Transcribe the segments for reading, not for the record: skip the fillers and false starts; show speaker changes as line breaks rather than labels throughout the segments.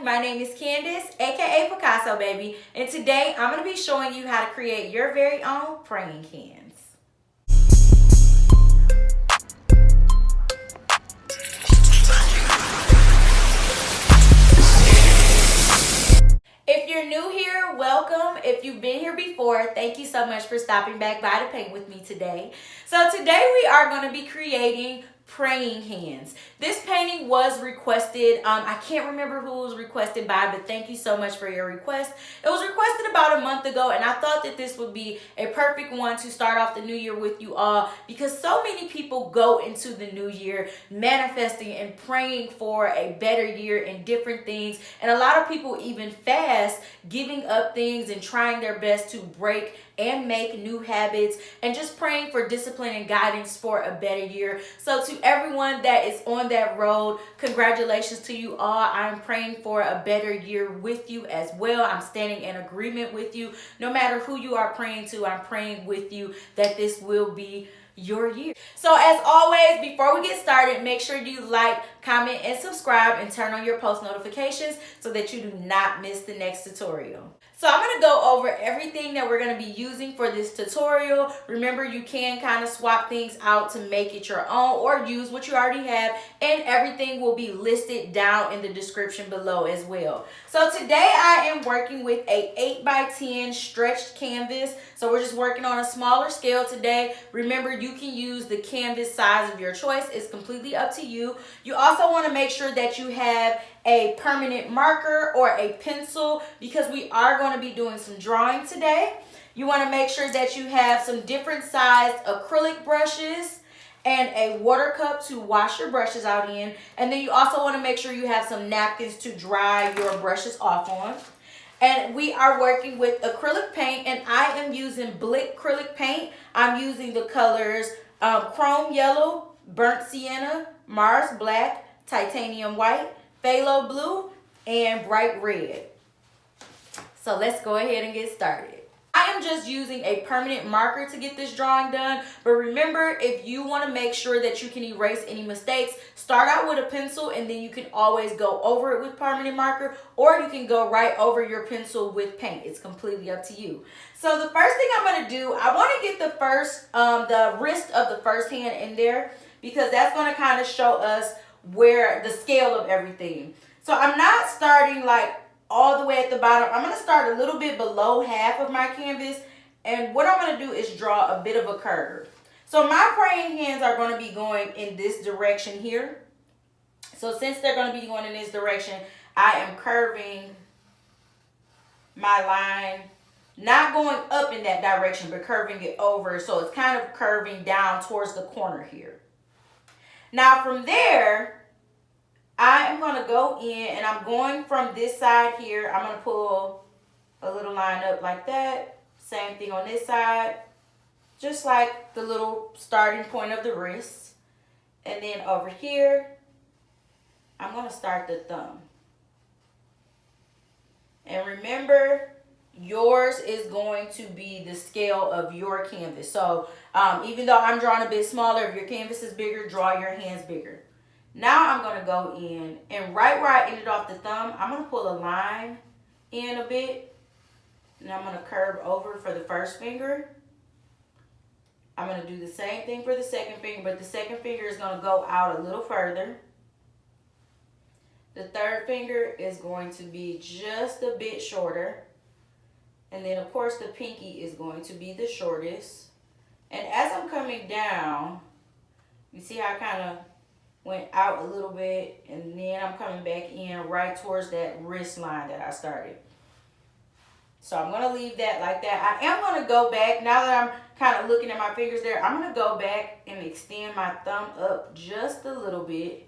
my name is Candace, aka Picasso baby, and today I'm going to be showing you how to create your very own praying hands. If you're new here, welcome. If you've been here before, thank you so much for stopping back by to paint with me today. So today we are going to be creating praying hands. This painting was requested. I can't remember who it was requested by, but thank you so much for your request. It was requested about a month ago, and I thought that this would be a perfect one to start off the new year with you all, because so many people go into the new year manifesting and praying for a better year and different things, and a lot of people even fast, giving up things and trying their best to break and make new habits, and just praying for discipline and guidance for a better year. So to everyone that is on that road, congratulations to you all. I'm praying for a better year with you as well. I'm standing in agreement with you. No matter who you are praying to, I'm praying with you that this will be your year. So as always, before we get started, make sure you like, comment, and subscribe, and turn on your post notifications so that you do not miss the next tutorial. So I'm going to go over everything that we're going to be using for this tutorial. Remember, you can kind of swap things out to make it your own or use what you already have, and everything will be listed down in the description below as well. So today I am working with a 8x10 stretched canvas. So we're just working on a smaller scale today. Remember, you can use the canvas size of your choice. It's completely up to you. You also want to make sure that you have a permanent marker or a pencil, because we are going to be doing some drawing today. You want to make sure that you have some different sized acrylic brushes and a water cup to wash your brushes out in. And then you also want to make sure you have some napkins to dry your brushes off on. And we are working with acrylic paint, and I am using Blick acrylic paint. I'm using the colors Chrome Yellow, Burnt Sienna, Mars Black, Titanium White, Phthalo Blue, and Bright Red. So let's go ahead and get started. I am just using a permanent marker to get this drawing done, but remember, if you want to make sure that you can erase any mistakes, start out with a pencil, and then you can always go over it with permanent marker, or you can go right over your pencil with paint. It's completely up to you. So the first thing I'm going to do, I want to get the wrist of the first hand in there, because that's going to kind of show us where the scale of everything. So I'm not starting like all the way at the bottom. I'm going to start a little bit below half of my canvas, and what I'm going to do is draw a bit of a curve. So my praying hands are going to be going in this direction here. So since they're going to be going in this direction, I am curving my line, not going up in that direction, but curving it over. So it's kind of curving down towards the corner here. Now from there, I am going to go in, and I'm going from this side here. I'm going to pull a little line up like that. Same thing on this side. Just like the little starting point of the wrist. And then over here, I'm going to start the thumb. And remember, yours is going to be the scale of your canvas. So even though I'm drawing a bit smaller, if your canvas is bigger, draw your hands bigger. Now I'm going to go in, and right where I ended off the thumb, I'm going to pull a line in a bit, and I'm going to curve over for the first finger. I'm going to do the same thing for the second finger, but the second finger is going to go out a little further. The third finger is going to be just a bit shorter. And then, of course, the pinky is going to be the shortest. And as I'm coming down, you see how I kind of went out a little bit, and then I'm coming back in right towards that wrist line that I started. So I'm going to leave that like that. I am going to go back, now that I'm kind of looking at my fingers there, I'm going to go back and extend my thumb up just a little bit.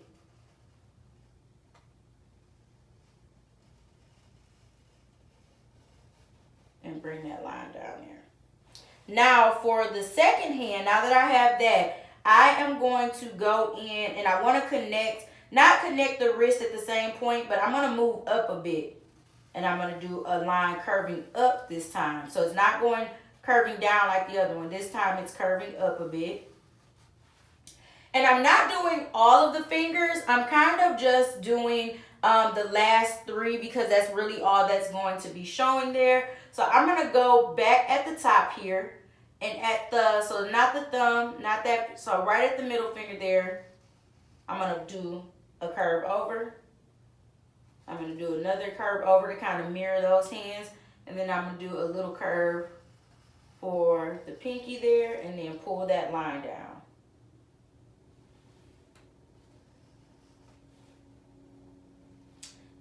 And bring that line down there. Now for the second hand, now that I have that, I am going to go in, and I want to not connect the wrist at the same point, but I'm going to move up a bit. And I'm going to do a line curving up this time. So it's not going curving down like the other one. This time it's curving up a bit. And I'm not doing all of the fingers. I'm kind of just doing the last three because that's really all that's going to be showing there. So I'm going to go back at the top here and at the, so not the thumb, not that, so right at the middle finger there, I'm going to do a curve over. I'm going to do another curve over to kind of mirror those hands. And then I'm going to do a little curve for the pinky there and then pull that line down.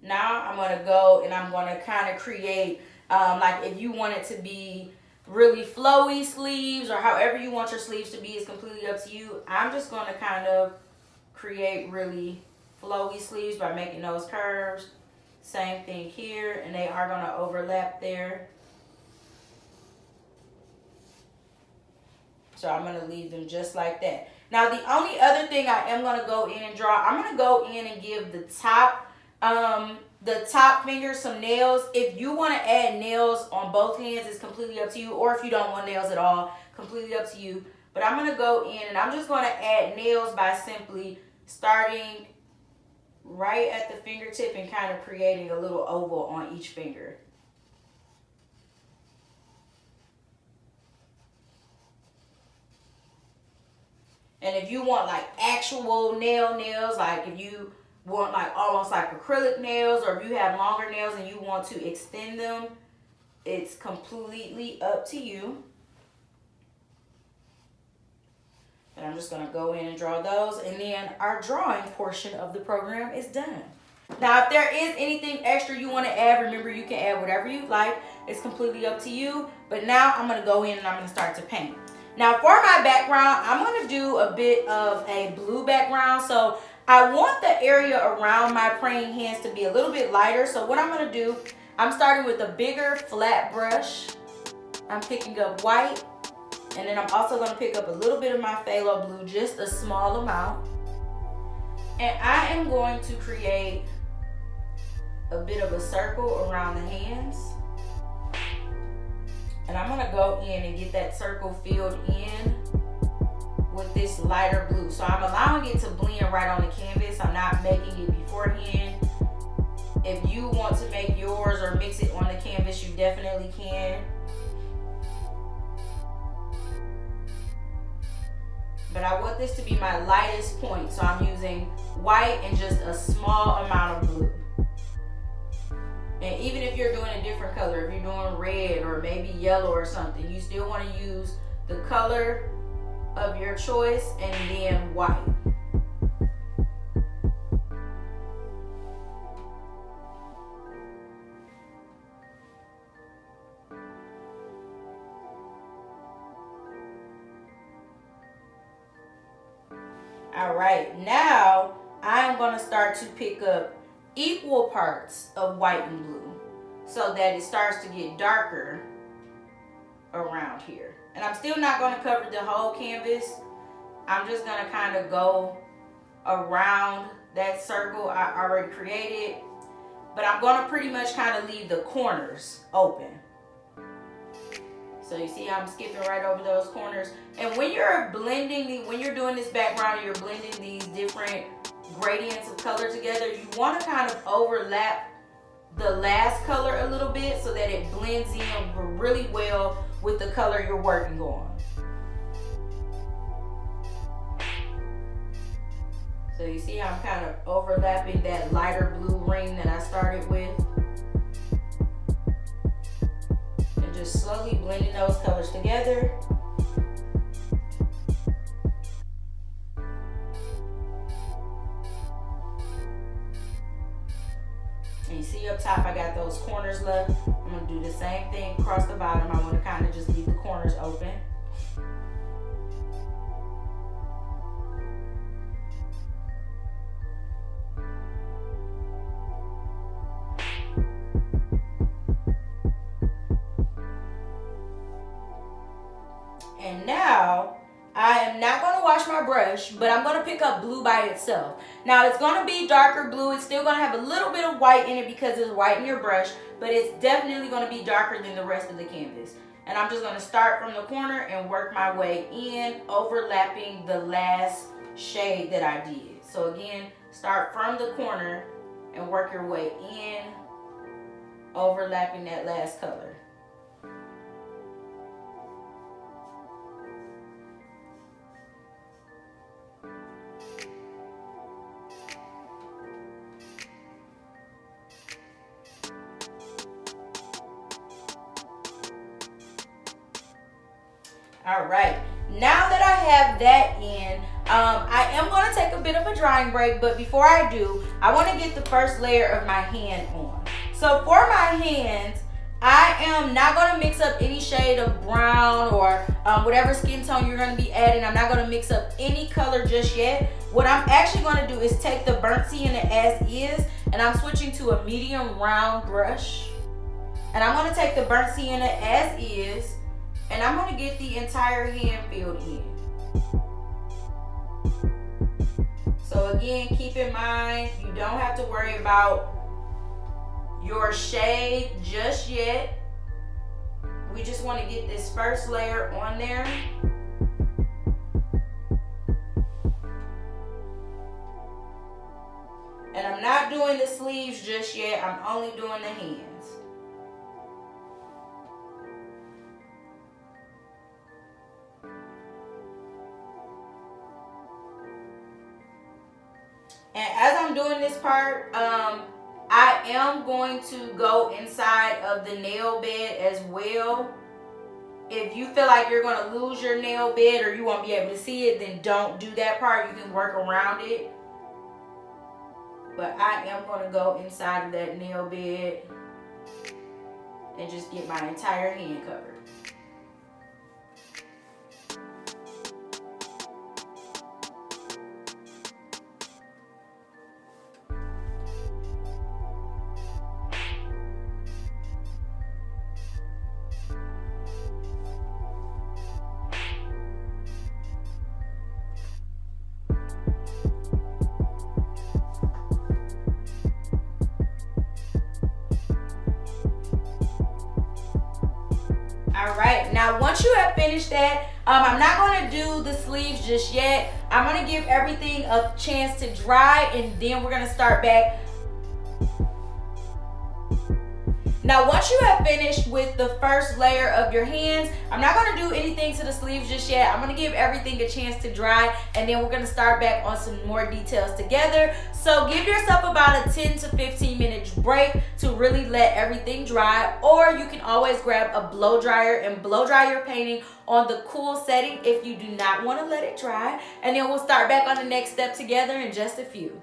Now I'm going to go and I'm going to kind of create, like if you want it to be really flowy sleeves or however you want your sleeves to be, is completely up to you. I'm just going to kind of create really flowy sleeves by making those curves. Same thing here, and they are going to overlap there. So I'm going to leave them just like that. Now the only other thing I am going to go in and draw, I'm going to go in and give the top finger some nails. If you want to add nails on both hands, it's completely up to you. Or if you don't want nails at all, completely up to you. But I'm going to go in and I'm just going to add nails by simply starting right at the fingertip and kind of creating a little oval on each finger. And if you want like actual nails, like if you want like almost like acrylic nails, or if you have longer nails and you want to extend them, it's completely up to you. And I'm just going to go in and draw those, and then our drawing portion of the program is done. Now, if there is anything extra you want to add, remember you can add whatever you like. It's completely up to you. But now I'm going to go in and I'm going to start to paint. Now, for my background, I'm going to do a bit of a blue background. So I want the area around my praying hands to be a little bit lighter. So what I'm going to do, I'm starting with a bigger flat brush. I'm picking up white. And then I'm also going to pick up a little bit of my phthalo blue, just a small amount. And I am going to create a bit of a circle around the hands. And I'm going to go in and get that circle filled in with this lighter blue. So I'm allowing it to blend right on the canvas. I'm not making it beforehand. If you want to make yours or mix it on the canvas, you definitely can. But I want this to be my lightest point, so I'm using white and just a small amount of blue. And even if you're doing a different color, if you're doing red or maybe yellow or something, you still want to use the color of your choice and then white. All right, now I'm going to start to pick up equal parts of white and blue so that it starts to get darker around here. And I'm still not going to cover the whole canvas. I'm just going to kind of go around that circle I already created. But I'm going to pretty much kind of leave the corners open. So you see I'm skipping right over those corners. And when you're blending, when you're doing this background, you're blending these different gradients of color together, you want to kind of overlap the last color a little bit so that it blends in really well with the color you're working on. So you see I'm kind of overlapping that lighter blue ring that I started with. Just slowly blending those colors together. And you see up top I got those corners left. I'm going to do the same thing across the bottom. I want to kind of just leave the corners open. And now, I am not going to wash my brush, but I'm going to pick up blue by itself. Now, it's going to be darker blue. It's still going to have a little bit of white in it because it's white in your brush, but it's definitely going to be darker than the rest of the canvas. And I'm just going to start from the corner and work my way in, overlapping the last shade that I did. So again, start from the corner and work your way in, overlapping that last color. All right, now that I have that in, I am going to take a bit of a drying break, but before I do, I want to get the first layer of my hand on. So for my hands, I am not going to mix up any shade of brown or whatever skin tone you're going to be adding. I'm not going to mix up any color just yet. What I'm actually going to do is take the burnt sienna as is, and I'm switching to a medium round brush. And I'm going to take the burnt sienna as is, and I'm going to get the entire hand filled in. So again, keep in mind, you don't have to worry about your shade just yet. We just want to get this first layer on there. And I'm not doing the sleeves just yet. I'm only doing the hands. And as I'm doing this part, I am going to go inside of the nail bed as well. If you feel like you're going to lose your nail bed or you won't be able to see it, then don't do that part. You can work around it. But I am going to go inside of that nail bed and just get my entire hand covered. All right, now once you have finished that, I'm not going to do the sleeves just yet. I'm going to give everything a chance to dry, and then we're going to start back. Now once you have finished with the first layer of your hands, I'm not going to do anything to the sleeves just yet. I'm going to give everything a chance to dry, and then we're going to start back on some more details together. So give yourself about a 10 to 15 minute break to really let everything dry, or you can always grab a blow dryer and blow dry your painting on the cool setting if you do not want to let it dry. And then we'll start back on the next step together in just a few.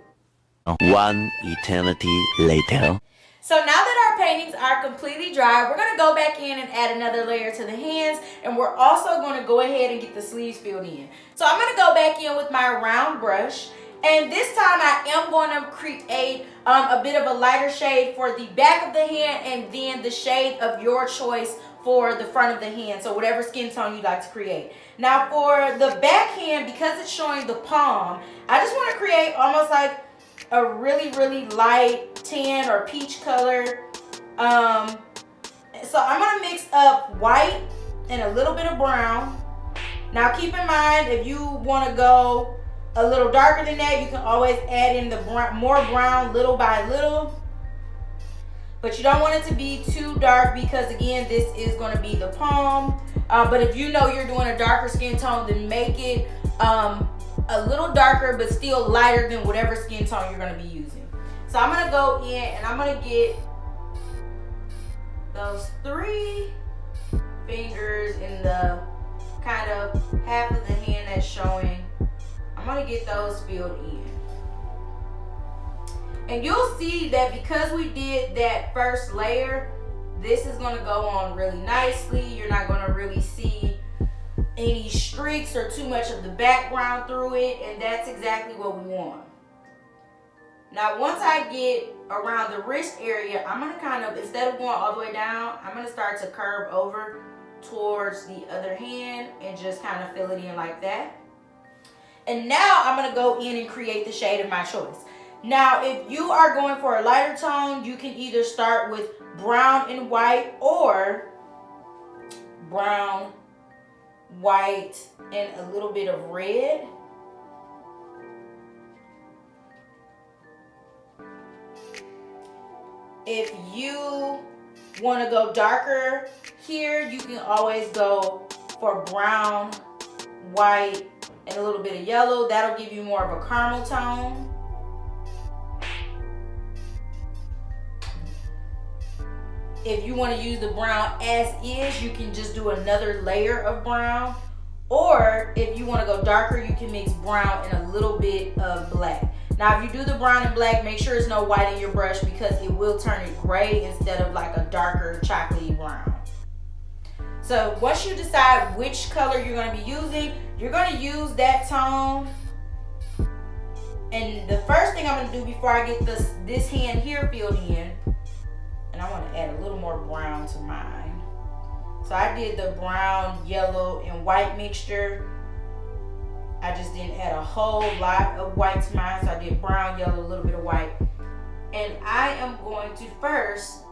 One eternity later.
So now that our paintings are completely dry, we're going to go back in and add another layer to the hands, and we're also going to go ahead and get the sleeves filled in. So I'm going to go back in with my round brush, and this time I am going to create a bit of a lighter shade for the back of the hand, and then the shade of your choice for the front of the hand, so whatever skin tone you'd like to create. Now for the back hand, because it's showing the palm, I just want to create almost like a really, really light tan or peach color. So I'm going to mix up white and a little bit of brown. Now keep in mind, if you want to go a little darker than that, you can always add in the more brown little by little. But you don't want it to be too dark because, again, this is going to be the palm. But if you know you're doing a darker skin tone, then make it a little darker but still lighter than whatever skin tone you're going to be using. So I'm going to go in and I'm going to get those 3 fingers in the kind of half of the hand that's showing. I'm going to get those filled in. And you'll see that because we did that first layer, this is going to go on really nicely. You're not going to really see any streaks or too much of the background through it, and that's exactly what we want. Now once I get around the wrist area, I'm going to kind of, instead of going all the way down, I'm going to start to curve over towards the other hand and just kind of fill it in like that. And now I'm going to go in and create the shade of my choice. Now if you are going for a lighter tone, you can either start with brown and white, or brown, white, and a little bit of red. If you want to go darker here, you can always go for brown, white, and a little bit of yellow. That'll give you more of a caramel tone. If you want to use the brown as is, you can just do another layer of brown. Or if you want to go darker, you can mix brown and a little bit of black. Now, if you do the brown and black, make sure there's no white in your brush because it will turn it gray instead of like a darker chocolatey brown. So once you decide which color you're going to be using, you're going to use that tone. And the first thing I'm going to do before I get this hand here filled in, and I want to add a little more brown to mine. So I did the brown, yellow, and white mixture. I just didn't add a whole lot of white to mine. So I did brown, yellow, a little bit of white. And I am going to first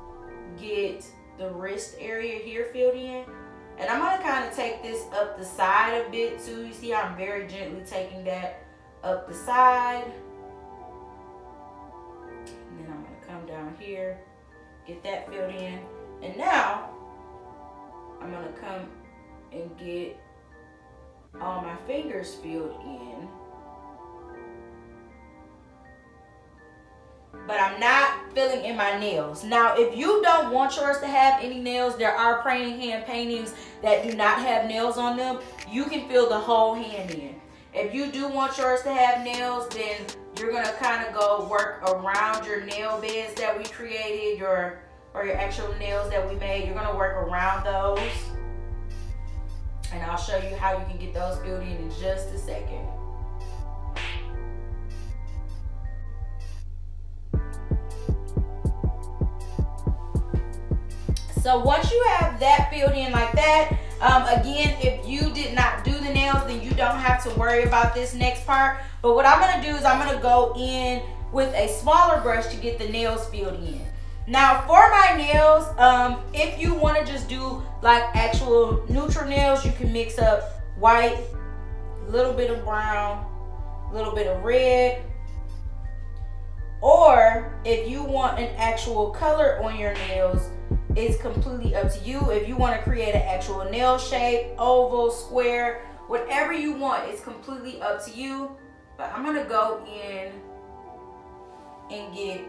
get the wrist area here filled in. And I'm going to kind of take this up the side a bit too. You see how I'm very gently taking that up the side. And then I'm going to come down here, get that filled in. And now I'm going to come and get all my fingers filled in. But I'm not filling in my nails. Now, if you don't want yours to have any nails, there are praying hand paintings that do not have nails on them. You can fill the whole hand in. If you do want yours to have nails, then you're going to kind of go work around your nail beds that we created, or your actual nails that we made. You're going to work around those. And I'll show you how you can get those filled in just a second. So once you have that filled in like that, again, if you did not do the nails, then you don't have to worry about this next part. But what I'm going to do is I'm going to go in with a smaller brush to get the nails filled in. Now for my nails, if you want to just do like actual neutral nails, you can mix up white, a little bit of brown, a little bit of red. Or if you want an actual color on your nails, it's completely up to you. If you want to create an actual nail shape, oval, square, whatever you want, it's completely up to you. But I'm going to go in and get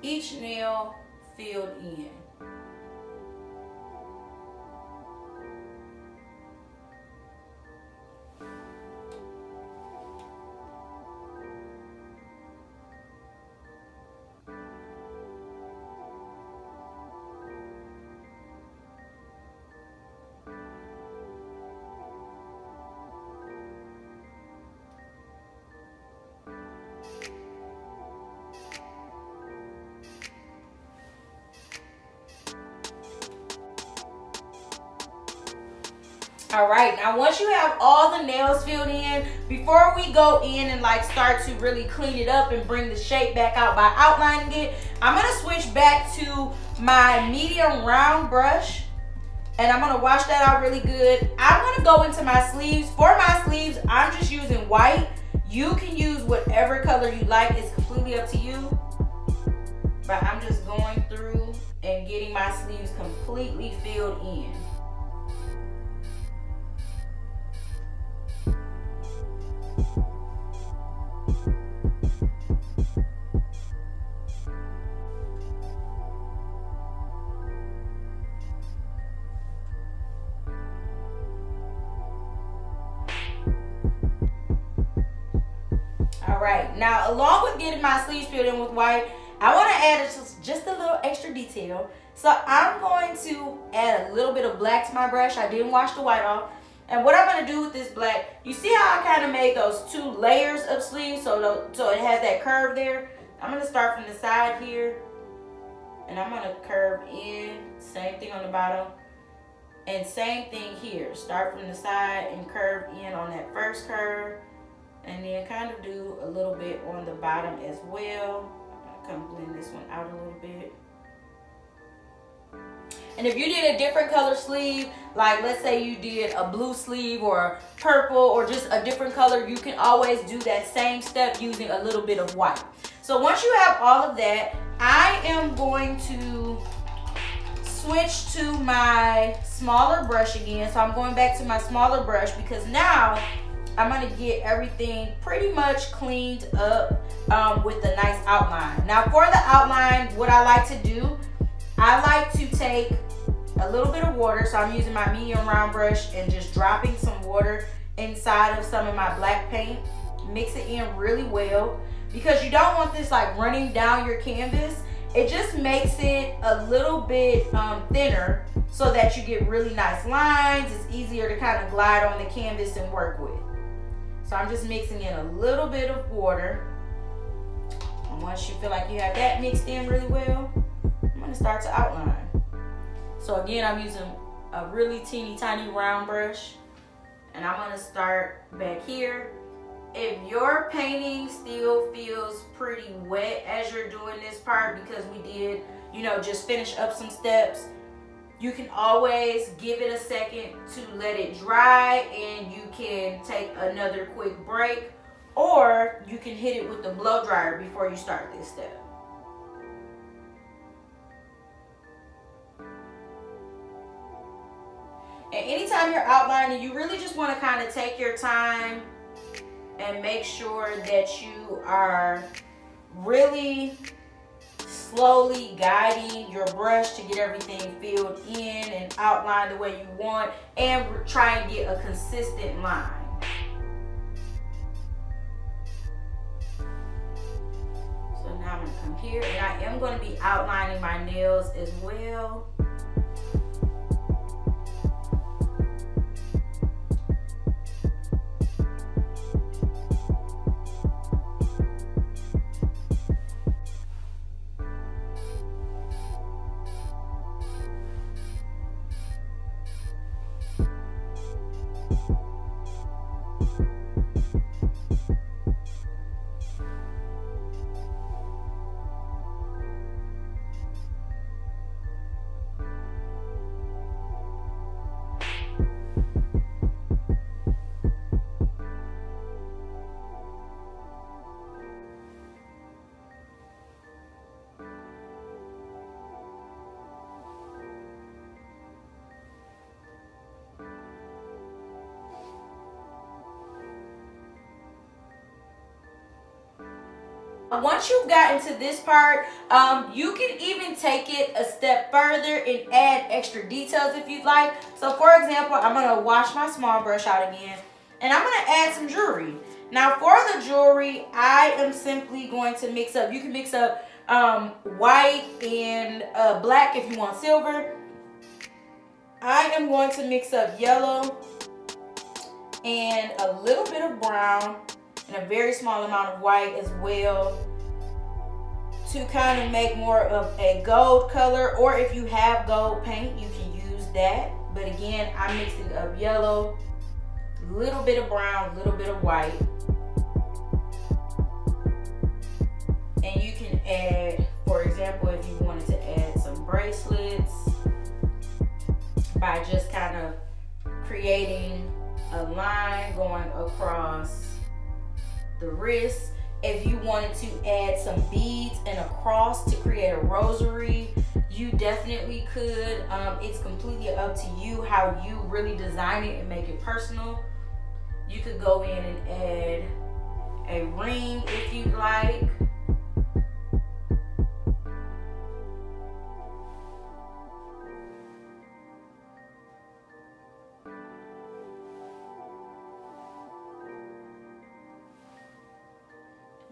each nail filled in. All right, now once you have all the nails filled in, before we go in and like start to really clean it up and bring the shape back out by outlining it, I'm gonna switch back to my medium round brush and I'm gonna wash that out really good. I'm gonna go into my sleeves. For my sleeves, I'm just using white. You can use whatever color you like, it's completely up to you. But I'm just going through and getting my sleeves completely filled in. Alright, now along with getting my sleeves filled in with white, I want to add just a little extra detail. So I'm going to add a little bit of black to my brush. I didn't wash the white off. And what I'm going to do with this black, you see how I kind of made those two layers of sleeves so it has that curve there? I'm going to start from the side here. And I'm going to curve in. Same thing on the bottom. And same thing here. Start from the side and curve in on that first curve. And then kind of do a little bit on the bottom as well. I'm going to come blend this one out a little bit. And if you did a different color sleeve, like let's say you did a blue sleeve or purple or just a different color, you can always do that same step using a little bit of white. So once you have all of that, I am going to switch to my smaller brush again. So I'm going back to my smaller brush because now I'm going to get everything pretty much cleaned up with a nice outline. Now for the outline, what I like to do, I like to take a little bit of water. So I'm using my medium round brush and just dropping some water inside of some of my black paint. Mix it in really well because you don't want this like running down your canvas. It just makes it a little bit thinner so that you get really nice lines. It's easier to kind of glide on the canvas and work with. So I'm just mixing in a little bit of water. And once you feel like you have that mixed in really well, I'm going to start to outline. So again, I'm using a really teeny tiny round brush. And I'm going to start back here. If your painting still feels pretty wet as you're doing this part because we did, just finish up some steps, you can always give it a second to let it dry and you can take another quick break, or you can hit it with the blow dryer before you start this step. And anytime you're outlining, you really just want to kind of take your time and make sure that you are really slowly guiding your brush to get everything filled in and outlined the way you want, and try and get a consistent line. So now I'm going to come here and I am going to be outlining my nails as well. Once you've gotten to this part, you can even take it a step further and add extra details if you'd like. So for example, I'm going to wash my small brush out again and I'm going to add some jewelry. Now for the jewelry, I am simply going to mix up. You can mix up white and black if you want silver. I am going to mix up yellow and a little bit of brown and a very small amount of white as well to kind of make more of a gold color, or if you have gold paint, you can use that. But again, I'm mixing up yellow, a little bit of brown, a little bit of white. And you can add, for example, if you wanted to add some bracelets by just kind of creating a line going across the wrist. If you wanted to add some beads and a cross to create a rosary, you definitely could. It's completely up to you how you really design it and make it personal. You could go in and add a ring if you'd like.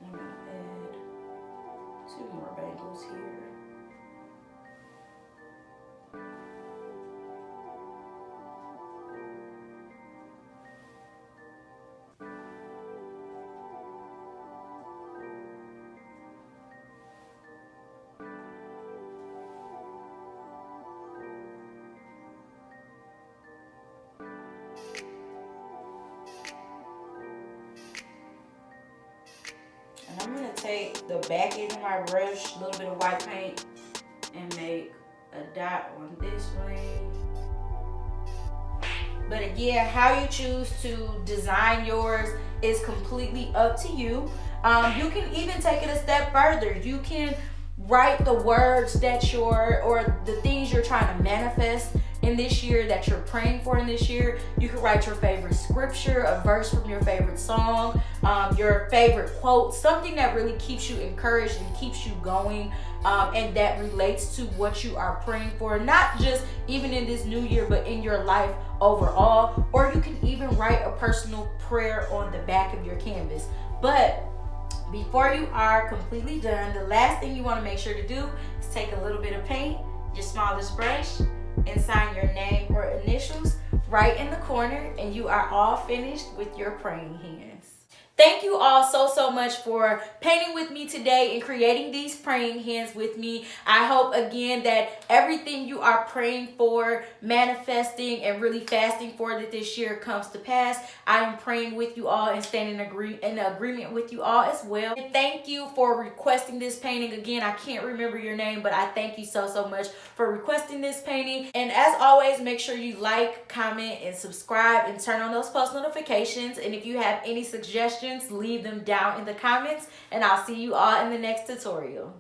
I'm going to add 2 more bangles here. And I'm going to take the back end of my brush, a little bit of white paint, and make a dot on this ring. But again, how you choose to design yours is completely up to you. You can even take it a step further. You can write the words that or the things you're trying to manifest in this year, that you're praying for in this year. You can write your favorite scripture, a verse from your favorite song, your favorite quote, something that really keeps you encouraged and keeps you going, and that relates to what you are praying for, not just even in this new year, but in your life overall. Or you can even write a personal prayer on the back of your canvas. But before you are completely done, the last thing you want to make sure to do is take a little bit of paint, your smallest brush, and sign your name or initials right in the corner, and you are all finished with your praying hands. Thank you all so much for painting with me today and creating these praying hands with me. I hope again that everything you are praying for, manifesting, and really fasting for that this year comes to pass. I am praying with you all and standing in agreement with you all as well. And thank you for requesting this painting. Again, I can't remember your name, but I thank you so much for requesting this painting. And as always, make sure you like, comment, and subscribe, and turn on those post notifications. And if you have any suggestions, leave them down in the comments, and I'll see you all in the next tutorial.